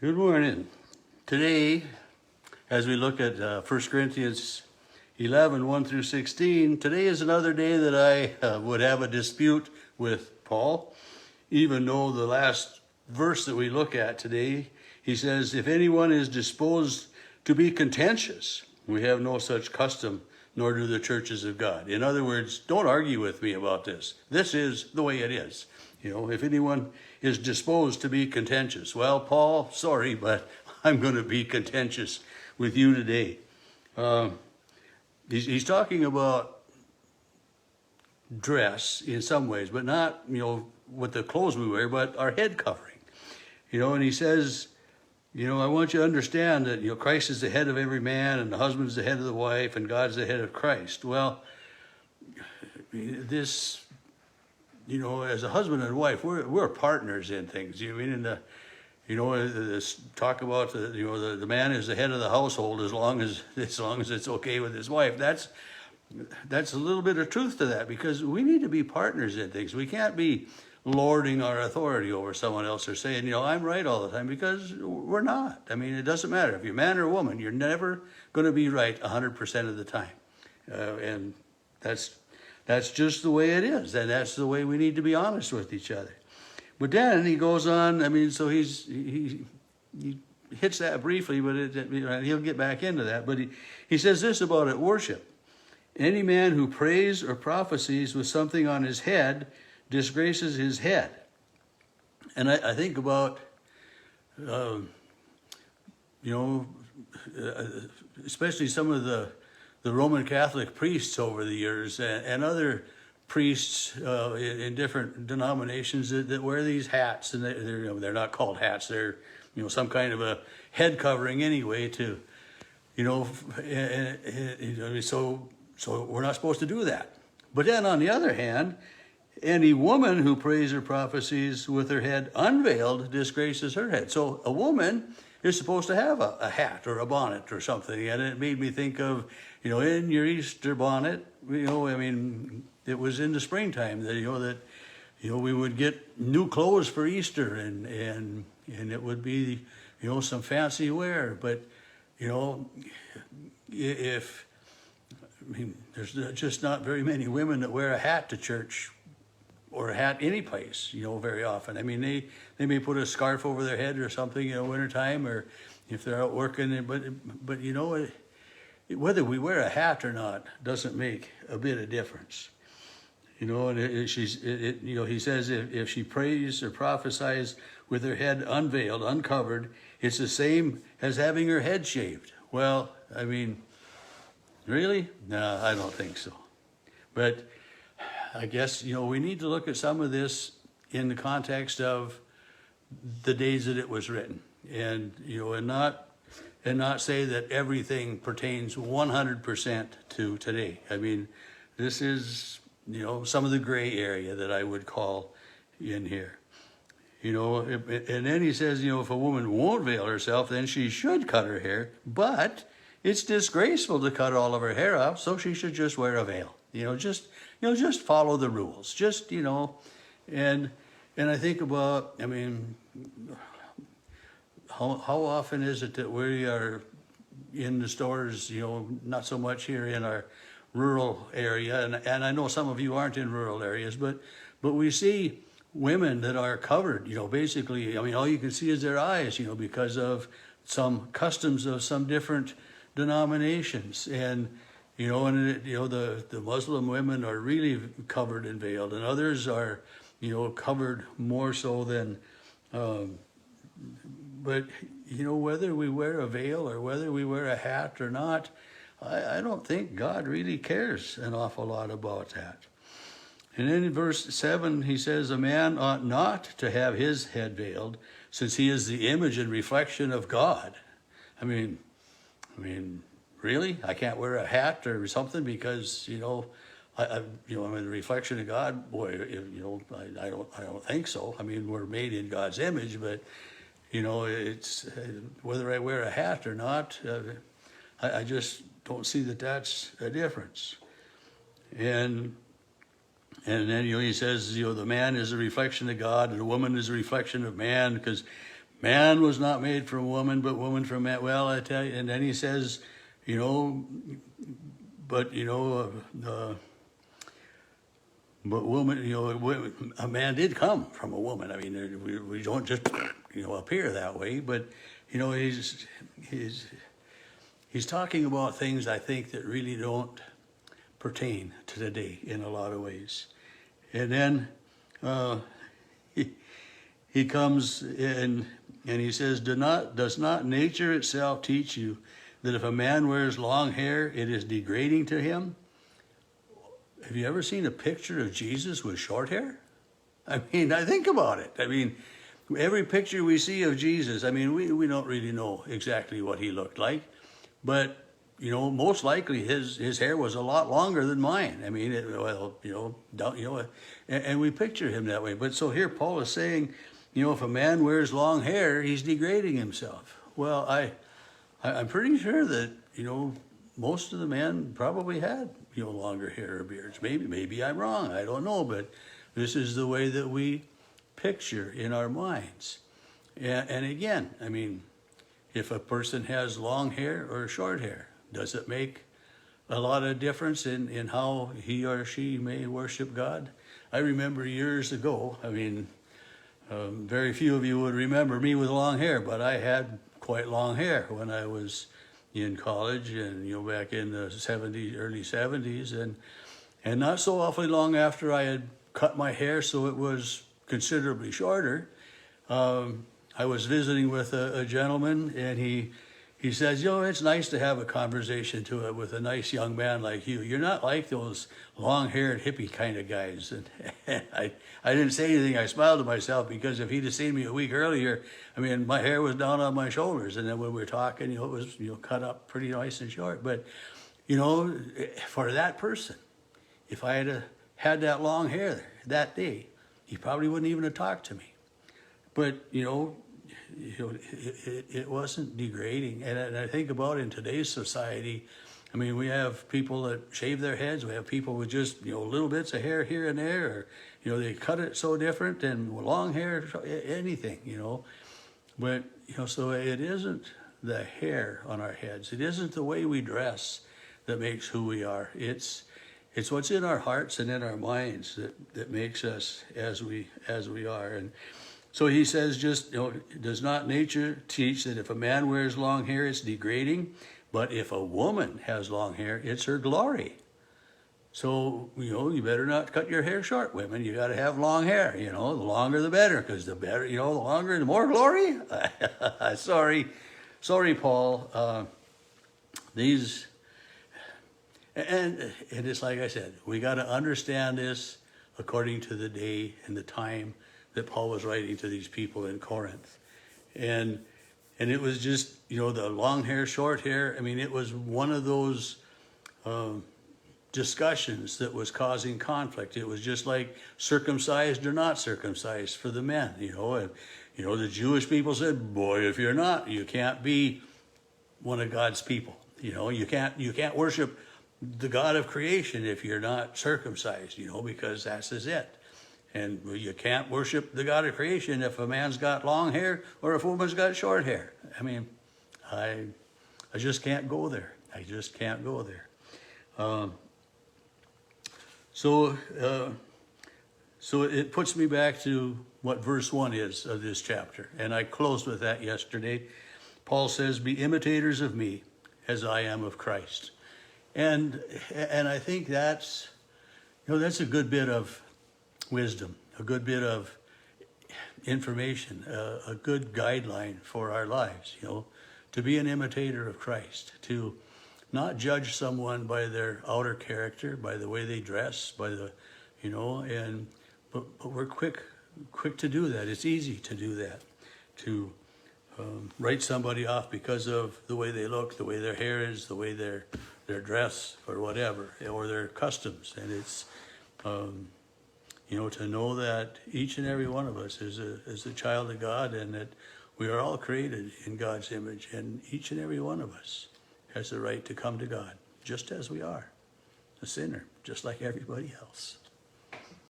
Good morning. Today, as we look at 1 Corinthians 11, 1 through 16, today is another day that I would have a dispute with Paul, even though the last verse that we look at today, he says, if anyone is disposed to be contentious, we have no such custom, nor do the churches of God. In other words, don't argue with me about this. This is the way it is. If anyone is disposed to be contentious, well, Paul, sorry, but I'm going to be contentious with you today. He's talking about dress in some ways, but not, with the clothes we wear, but our head covering. And he says, I want you to understand that, Christ is the head of every man, and the husband is the head of the wife, and God's the head of Christ. Well, this, as a husband and wife, we're partners in things. This talk about the man is the head of the household as long as it's okay with his wife. That's a little bit of truth to that, because we need to be partners in things. We can't be lording our authority over someone else or saying, I'm right all the time, because we're not. It doesn't matter if you're man or woman. You're never going to be right 100% of the time, and that's just the way it is, and that's the way we need to be honest with each other. But then he goes on. So he hits that briefly, but he'll get back into that. But he says this about it: worship. Any man who prays or prophesies with something on his head disgraces his head. And I think about, especially some of the Roman Catholic priests over the years, and other priests in different denominations that wear these hats, and they're not called hats. They're some kind of a head covering anyway. So we're not supposed to do that. But then on the other hand, any woman who prays or prophesies with her head unveiled disgraces her head. So a woman is supposed to have a hat or a bonnet or something. And it made me think of, in your Easter bonnet, it was in the springtime that, we would get new clothes for Easter, and it would be, some fancy wear. But, there's just not very many women that wear a hat to church, or a hat any place, very often. They may put a scarf over their head or something, wintertime, or if they're out working. But whether we wear a hat or not doesn't make a bit of difference. And he says if she prays or prophesies with her head unveiled, uncovered, it's the same as having her head shaved. Well, really? No, I don't think so. But I guess, we need to look at some of this in the context of the days that it was written, and not say that everything pertains 100% to today. This is, some of the gray area that I would call in here. And then he says, if a woman won't veil herself, then she should cut her hair, but it's disgraceful to cut all of her hair off, so she should just wear a veil. Just follow the rules. And I think about, how often is it that we are in the stores, not so much here in our rural area, and I know some of you aren't in rural areas, but we see women that are covered, basically, all you can see is their eyes, because of some customs of some different denominations. And the Muslim women are really covered and veiled, and others are, covered more so than, but, whether we wear a veil or whether we wear a hat or not, I don't think God really cares an awful lot about that. And then in verse 7, he says, a man ought not to have his head veiled, since he is the image and reflection of God. Really? I can't wear a hat or something because, I'm a reflection of God? Boy, I don't think so. We're made in God's image, but, it's whether I wear a hat or not, I just don't see that that's a difference. And then, he says, the man is a reflection of God and the woman is a reflection of man, because man was not made from woman, but woman from man. Well, I tell you, and then he says, you know, but you know, but woman, you know, a man did come from a woman. I mean, we don't just, you know, appear that way. But you know, he's talking about things I think that really don't pertain to today in a lot of ways. And then he comes in and he says, does not nature itself teach you that if a man wears long hair, it is degrading to him? Have you ever seen a picture of Jesus with short hair? I mean, I think about it. I mean, every picture we see of Jesus, I mean, we don't really know exactly what he looked like, but you know, most likely his hair was a lot longer than mine. I mean, and we picture him that way. But so here Paul is saying, you know, if a man wears long hair, he's degrading himself. Well, I'm pretty sure that, you know, most of the men probably had, you know, longer hair or beards. Maybe I'm wrong. I don't know, but this is the way that we picture in our minds. And again, I mean, if a person has long hair or short hair, does it make a lot of difference in how he or she may worship God? I remember years ago, I mean, very few of you would remember me with long hair, but I had quite long hair when I was in college and, you know, back in the 70s, early 70s, and not so awfully long after I had cut my hair so it was considerably shorter. I was visiting with a gentleman, and he says, you know, it's nice to have a conversation with a nice young man like you. You're not like those long-haired hippie kind of guys. And I didn't say anything. I smiled to myself, because if he'd have seen me a week earlier, I mean, my hair was down on my shoulders. And then when we were talking, you know, it was, you know, cut up pretty nice and short. But, you know, for that person, if I had that long hair that day, he probably wouldn't even have talked to me. But, you know, it wasn't degrading. And I think about in today's society, I mean, we have people that shave their heads. We have people with just, you know, little bits of hair here and there, or, you know, they cut it so different, and long hair, anything, you know. But, you know, so it isn't the hair on our heads. It isn't the way we dress that makes who we are. It's what's in our hearts and in our minds that makes us as we are. And so he says, just, you know, does not nature teach that if a man wears long hair, it's degrading? But if a woman has long hair, it's her glory. So, you know, you better not cut your hair short, women. You got to have long hair, you know, the longer the better, because the better, you know, the longer, the more glory. Sorry, Paul. And it's like I said, we got to understand this according to the day and the time that Paul was writing to these people in Corinth. And it was just, you know, the long hair, short hair. I mean, it was one of those discussions that was causing conflict. It was just like circumcised or not circumcised for the men, you know. And, you know, the Jewish people said, boy, if you're not, you can't be one of God's people. You know, you can't worship the God of creation if you're not circumcised, you know, because that's it. And you can't worship the God of creation if a man's got long hair or if a woman's got short hair. I mean, I just can't go there. I just can't go there. So it puts me back to what verse 1 is of this chapter. And I closed with that yesterday. Paul says, be imitators of me as I am of Christ. And I think that's, you know, that's a good bit of wisdom, a good bit of information, a good guideline for our lives, you know, to be an imitator of Christ, to not judge someone by their outer character, by the way they dress, by the, you know, but we're quick to do that. It's easy to do that, to write somebody off because of the way they look, the way their hair is, the way their dress, or whatever, or their customs. And it's, you know, to know that each and every one of us is a child of God, and that we are all created in God's image, and each and every one of us has the right to come to God, just as we are, a sinner, just like everybody else.